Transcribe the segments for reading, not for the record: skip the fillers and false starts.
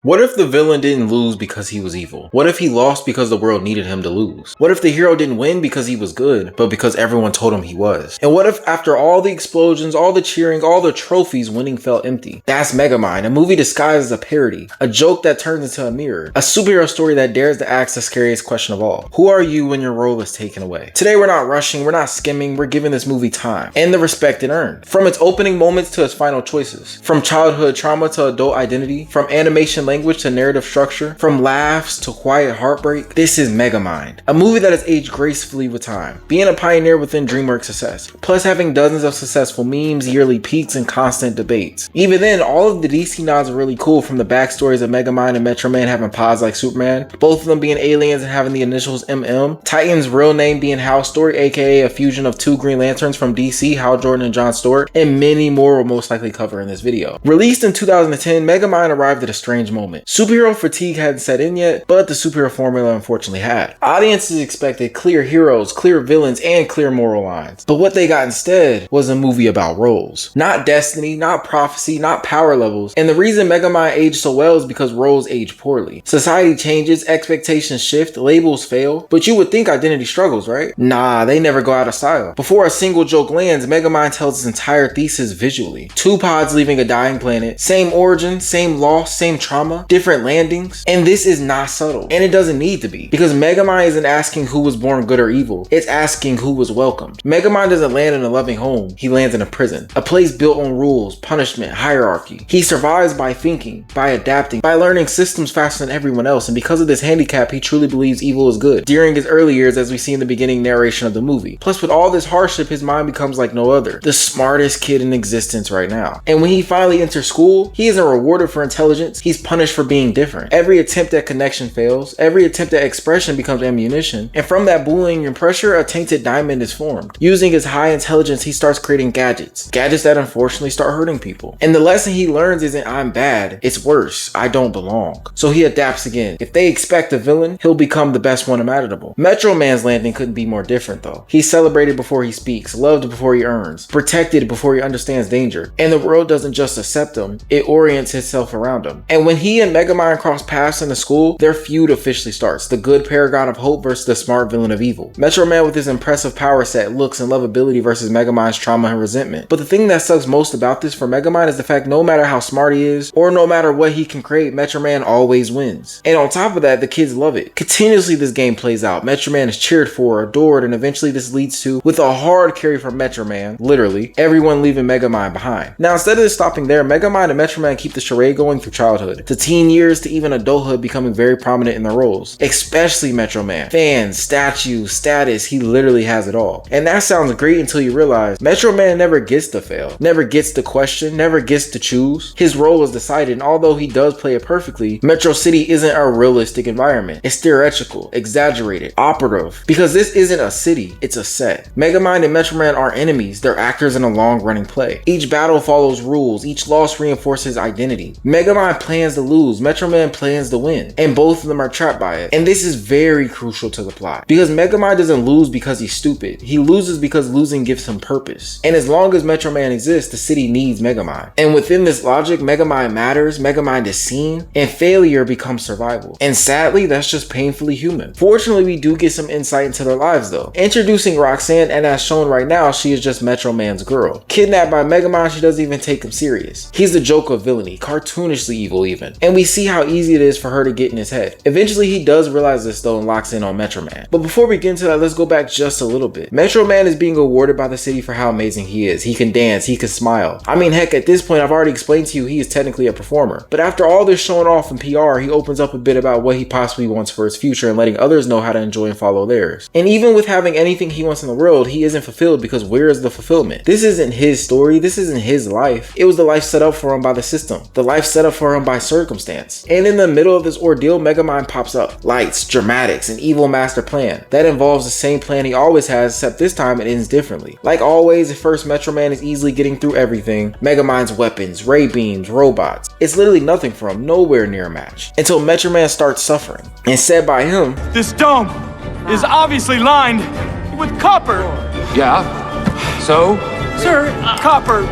What if the villain didn't lose because he was evil? What if he lost because the world needed him to lose? What if the hero didn't win because he was good, but because everyone told him he was? And what if after all the explosions, all the cheering, all the trophies, winning felt empty? That's Megamind, a movie disguised as a parody, a joke that turns into a mirror, a superhero story that dares to ask the scariest question of all. Who are you when your role is taken away? Today we're not rushing, we're not skimming, we're giving this movie time and the respect it earned. From its opening moments to its final choices, from childhood trauma to adult identity, from animation language to narrative structure, from laughs to quiet heartbreak, this is Megamind, a movie that has aged gracefully with time, being a pioneer within DreamWorks success, plus having dozens of successful memes, yearly peaks, and constant debates. Even then, all of the DC nods are really cool, from the backstories of Megamind and Metro Man having pods like Superman, both of them being aliens and having the initials MM, Titan's real name being Hal Story, aka a fusion of two Green Lanterns from DC, Hal Jordan and John Stewart, and many more we'll most likely cover in this video. Released in 2010, Megamind arrived at a strange moment. Superhero fatigue hadn't set in yet, but the superhero formula unfortunately had. Audiences expected clear heroes, clear villains, and clear moral lines. But what they got instead was a movie about roles. Not destiny, not prophecy, not power levels. And the reason Megamind aged so well is because roles age poorly. Society changes, expectations shift, labels fail, but you would think identity struggles, right? Nah, they never go out of style. Before a single joke lands, Megamind tells its entire thesis visually. Two pods leaving a dying planet, same origin, same loss, same trauma, different landings, and this is not subtle, and it doesn't need to be, because Megamind isn't asking who was born good or evil, it's asking who was welcomed. Megamind doesn't land in a loving home, he lands in a prison, a place built on rules, punishment, hierarchy. He survives by thinking, by adapting, by learning systems faster than everyone else, and because of this handicap, he truly believes evil is good during his early years, as we see in the beginning narration of the movie. Plus, with all this hardship, his mind becomes like no other, the smartest kid in existence right now. And when he finally enters school, he isn't rewarded for intelligence, he's punished for being different. Every attempt at connection fails, every attempt at expression becomes ammunition, and from that bullying and pressure, a tainted diamond is formed. Using his high intelligence, he starts creating gadgets that unfortunately start hurting people. And the lesson he learns isn't I'm bad, it's worse, I don't belong. So he adapts again. If they expect a villain, he'll become the best one imaginable. Metro Man's landing couldn't be more different though. He's celebrated before he speaks, loved before he earns, protected before he understands danger, and the world doesn't just accept him, it orients itself around him. And when he and Megamind cross paths in the school, their feud officially starts. The good paragon of hope versus the smart villain of evil. Metro Man with his impressive power set, looks, and lovability versus Megamind's trauma and resentment. But the thing that sucks most about this for Megamind is the fact no matter how smart he is, or no matter what he can create, Metro Man always wins. And on top of that, the kids love it. Continuously this game plays out. Metro Man is cheered for, adored, and eventually this leads to, with a hard carry from Metro Man, literally, everyone leaving Megamind behind. Now instead of this stopping there, Megamind and Metro Man keep the charade going through childhood, to teen years, to even adulthood, becoming very prominent in their roles, especially Metro Man. Fans, statues, status, he literally has it all. And that sounds great until you realize Metro Man never gets to fail, never gets to question, never gets to choose. His role is decided, and although he does play it perfectly, Metro City isn't a realistic environment. It's theatrical, exaggerated, operative, because this isn't a city, it's a set. Megamind and Metro Man are enemies, they're actors in a long-running play. Each battle follows rules, each loss reinforces identity. Megamind plans to lose, Metro Man plans to win, and both of them are trapped by it. And this is very crucial to the plot, because Megamind doesn't lose because he's stupid, he loses because losing gives him purpose. And as long as Metro Man exists, the city needs Megamind. And within this logic, Megamind matters, Megamind is seen, and failure becomes survival. And sadly, that's just painfully human. Fortunately, we do get some insight into their lives though. Introducing Roxanne, and as shown right now, she is just Metro Man's girl. Kidnapped by Megamind, she doesn't even take him serious. He's the joke of villainy, cartoonishly evil even. And we see how easy it is for her to get in his head. Eventually, he does realize this though and locks in on Metro Man. But before we get into that, let's go back just a little bit. Metro Man is being awarded by the city for how amazing he is. He can dance, he can smile. I mean, heck, at this point, I've already explained to you he is technically a performer. But after all this showing off in PR, he opens up a bit about what he possibly wants for his future and letting others know how to enjoy and follow theirs. And even with having anything he wants in the world, he isn't fulfilled because where is the fulfillment? This isn't his story, this isn't his life. It was the life set up for him by the system, the life set up for him by circumstance. And in the middle of this ordeal, Megamind pops up. Lights, dramatics, an evil master plan. That involves the same plan he always has, except this time it ends differently. Like always, at first Metro Man is easily getting through everything. Megamind's weapons, ray beams, robots. It's literally nothing for him, nowhere near a match. Until Metro Man starts suffering. And said by him, "This dome is obviously lined with copper." Yeah, so? Sir, copper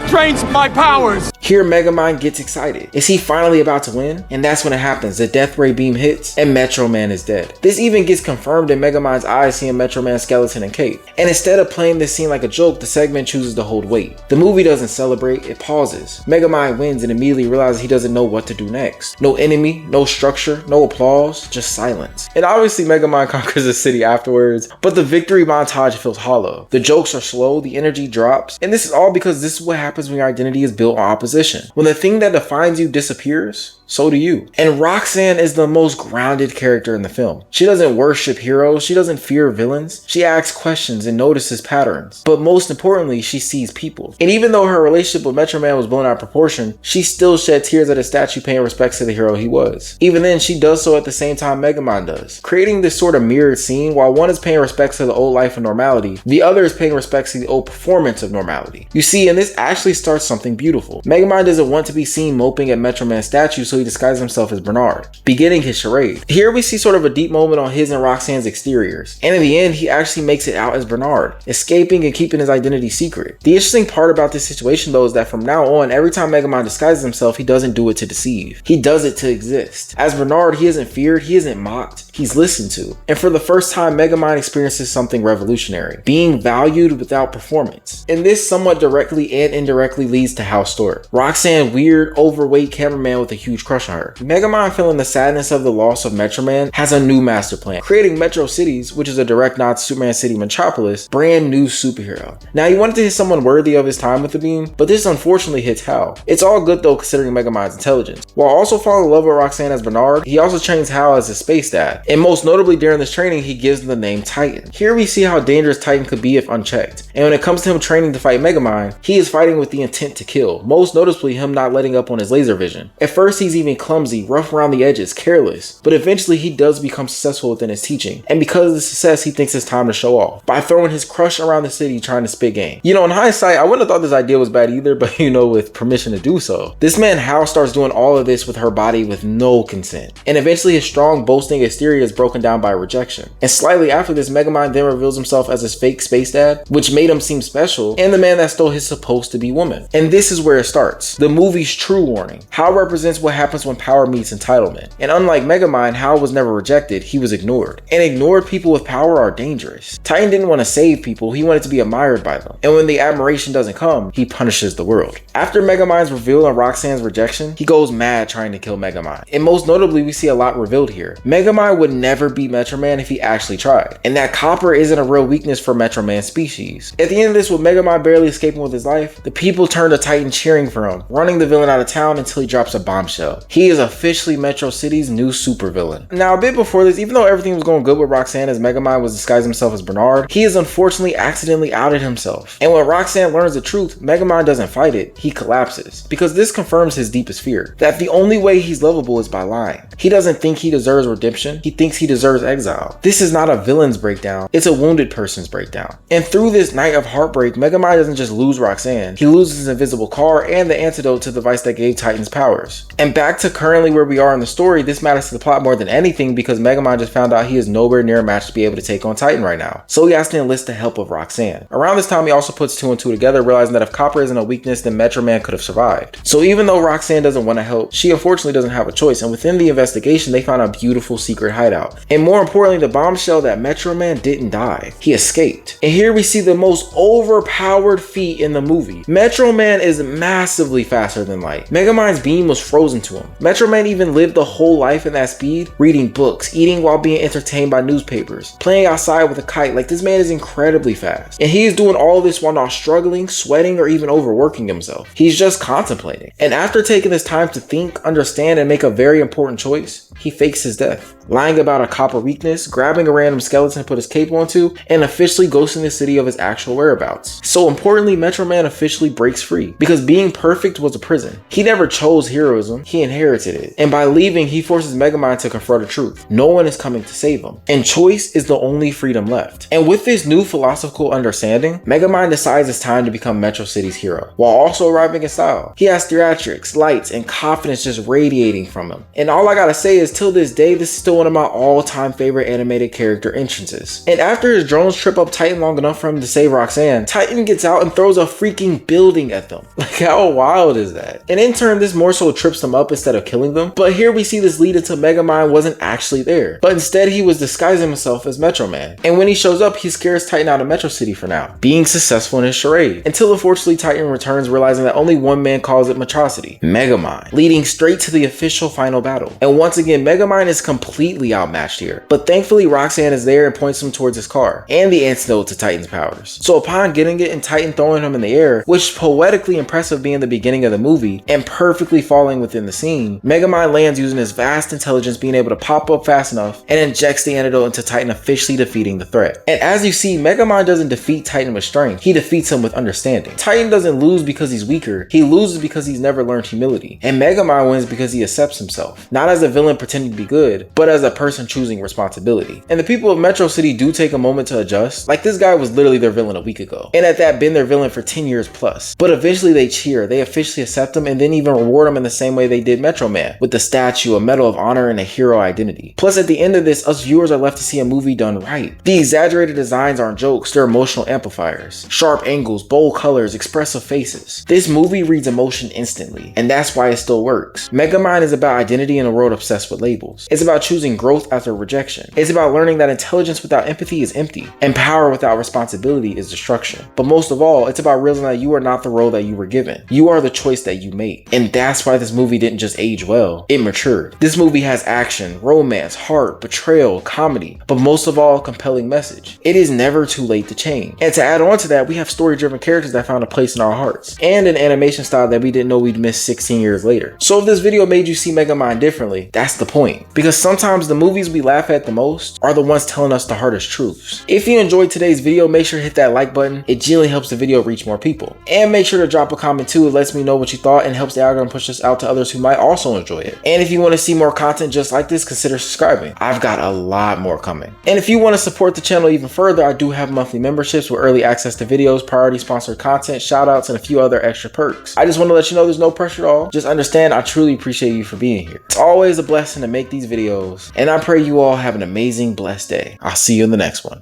drains my powers. Here Megamind gets excited. Is he finally about to win? And that's when it happens. The death ray beam hits and Metro Man is dead. This even gets confirmed in Megamind's eyes seeing Metro Man's skeleton and cape. And instead of playing this scene like a joke, the segment chooses to hold weight. The movie doesn't celebrate, it pauses. Megamind wins and immediately realizes he doesn't know what to do next. No enemy, no structure, no applause, just silence. And obviously Megamind conquers the city afterwards, but the victory montage feels hollow. The jokes are slow, the energy drops, and this is all because this is what happens when your identity is built on opposition. When the thing that defines you disappears, so do you. And Roxanne is the most grounded character in the film. She doesn't worship heroes, she doesn't fear villains, she asks questions and notices patterns. But most importantly, she sees people. And even though her relationship with Metro Man was blown out of proportion, she still shed tears at a statue paying respects to the hero he was. Even then, she does so at the same time Megamind does, creating this sort of mirrored scene. While one is paying respects to the old life of normality, the other is paying respects to the old performance of normality. You see, and this actually starts something beautiful. Megamind doesn't want to be seen moping at Metro Man's statue, so he disguises himself as Bernard, beginning his charade. Here we see sort of a deep moment on his and Roxanne's exteriors, and in the end he actually makes it out as Bernard, escaping and keeping his identity secret. The interesting part about this situation though is that from now on, every time Megamind disguises himself, he doesn't do it to deceive. He does it to exist. As Bernard, he isn't feared, he isn't mocked, he's listened to. And for the first time, Megamind experiences something revolutionary, being valued without performance. And this somewhat directly and indirectly leads to Hal's story. Roxanne, weird, overweight cameraman with a huge crush on her. Megamind, feeling the sadness of the loss of Metro Man, has a new master plan, creating Metro Cities, which is a direct nod to Superman City Metropolis, brand new superhero. Now he wanted to hit someone worthy of his time with the beam, but this unfortunately hits Hal. It's all good though considering Megamind's intelligence. While also falling in love with Roxanne as Bernard, he also trains Hal as his space dad, and most notably during this training he gives him the name Titan. Here we see how dangerous Titan could be if unchecked, and when it comes to him training to fight Megamind, he is fighting with the intent to kill, most noticeably him not letting up on his laser vision. At first he's even clumsy, rough around the edges, careless, but eventually he does become successful within his teaching, and because of the success he thinks it's time to show off by throwing his crush around the city trying to spit game. You know, in hindsight I wouldn't have thought this idea was bad either, but you know, with permission to do so. This man Hal starts doing all of this with her body with no consent, and eventually his strong boasting exterior is broken down by rejection. And slightly after this, Megamind then reveals himself as his fake space dad, which made him seem special, and the man that stole his supposed to be woman. And this is where it starts, the movie's true warning. Hal represents what happens when power meets entitlement, and unlike Megamind, Hal was never rejected, he was ignored. And ignored people with power are dangerous. Titan didn't want to save people, he wanted to be admired by them, and when the admiration doesn't come, he punishes the world. After Megamind's reveal and Roxanne's rejection, he goes mad trying to kill Megamind. And most notably, we see a lot revealed here. Megamind would never beat Metro Man if he actually tried, and that copper isn't a real weakness for Metro Man's species. At the end of this, with Megamind barely escaping with his life, the people turn to Titan cheering for him, running the villain out of town until he drops a bombshell. He is officially Metro City's new supervillain. Now a bit before this, even though everything was going good with Roxanne as Megamind was disguising himself as Bernard, he is unfortunately accidentally outed himself. And when Roxanne learns the truth, Megamind doesn't fight it, he collapses. Because this confirms his deepest fear, that the only way he's lovable is by lying. He doesn't think he deserves redemption, he thinks he deserves exile. This is not a villain's breakdown, it's a wounded person's breakdown. And through this night of heartbreak, Megamind doesn't just lose Roxanne, he loses his invisible car and the antidote to the device that gave Titan's powers. And back to currently where we are in the story, this matters to the plot more than anything because Megamind just found out he is nowhere near a match to be able to take on Titan right now. So he has to enlist the help of Roxanne. Around this time, he also puts 2 and 2 together, realizing that if copper isn't a weakness, then Metro Man could have survived. So even though Roxanne doesn't want to help, she unfortunately doesn't have a choice, and within the investigation, they found a beautiful secret hideout. And more importantly, the bombshell that Metro Man didn't die. He escaped. And here we see the most overpowered feat in the movie. Metro Man is massively faster than light. Megamind's beam was frozen to him. Metro Man even lived the whole life in that speed, reading books, eating while being entertained by newspapers, playing outside with a kite. Like, this man is incredibly fast. And he is doing all this while not struggling, sweating, or even overworking himself. He's just contemplating. And after taking this time to think, understand, and make a very important choice, he fakes his death, lying about a copper weakness, grabbing a random skeleton to put his cape onto, and officially ghosting the city of his actual whereabouts. So importantly, Metro Man officially breaks free, because being perfect was a prison. He never chose heroism, he inherited it. And by leaving, he forces Megamind to confront the truth. No one is coming to save him, and choice is the only freedom left. And with this new philosophical understanding, Megamind decides it's time to become Metro City's hero, while also arriving in style. He has theatrics, lights, and confidence just radiating from him. And all I gotta say is, till this day, this is still one of my all-time favorite animated character entrances. And after his drones trip up Titan long enough for him to save Roxanne, Titan gets out and throws a freaking building at them. Like, how wild is that? And in turn, this more so trips them up instead of killing them. But here we see this lead into Megamind wasn't actually there, but instead he was disguising himself as Metro Man. And when he shows up, he scares Titan out of Metro City for now, being successful in his charade. Until unfortunately Titan returns, realizing that only one man calls it Metrocity, Megamind, leading straight to the official final battle. And once again, Megamind is completely outmatched here. But thankfully Roxanne is there and points him towards his car, and the antidote to Titan's powers. So upon getting it and Titan throwing him in the air, which is poetically impressive being the beginning of the movie, and perfectly falling within the scene, Megamind lands using his vast intelligence being able to pop up fast enough and injects the antidote into Titan, officially defeating the threat. And as you see, Megamind doesn't defeat Titan with strength, he defeats him with understanding. Titan doesn't lose because he's weaker, he loses because he's never learned humility. And Megamind wins because he accepts himself, not as a villain pretending to be good, but as a person choosing responsibility. And the people of Metro City do take a moment to adjust. Like, this guy was literally their villain a week ago, and at that been their villain for 10 years plus. But eventually they cheer, they officially accept him, and then even reward him in the same way they did Metro Man, with the statue, a medal of honor, and a hero identity. Plus, at the end of this, us viewers are left to see a movie done right. The exaggerated designs aren't jokes, they're emotional amplifiers. Sharp angles, bold colors, expressive faces. This movie reads emotion instantly, and that's why it still works. Megamind is about identity in a world obsessed with labels. It's about choosing growth after rejection. It's about learning that intelligence without empathy is empty, and power without responsibility is destruction. But most of all, it's about realizing that you are not the role that you were given. You are the choice that you made. And that's why this movie didn't just age well, it matured. This movie has action, romance, heart, betrayal, comedy, but most of all, a compelling message. It is never too late to change. And to add on to that, we have story-driven characters that found a place in our hearts, and an animation style that we didn't know we'd miss 16 years later. So if this video made you see Megamind differently, that's the point. Because sometimes the movies we laugh at the most are the ones telling us the hardest truths. If you enjoyed today's video, make sure to hit that like button. It genuinely helps the video reach more people. And make sure to drop a comment too. It lets me know what you thought and helps the algorithm push this out to others who might also enjoy it. And if you want to see more content just like this, consider subscribing. I've got a lot more coming. And if you want to support the channel even further, I do have monthly memberships with early access to videos, priority sponsored content, shoutouts, and a few other extra perks. I just want to let you know there's no pressure at all. Just understand I truly appreciate you for being here. It's always a blessing to make these videos, and I pray you all have an amazing, blessed day. I'll see you in the next one.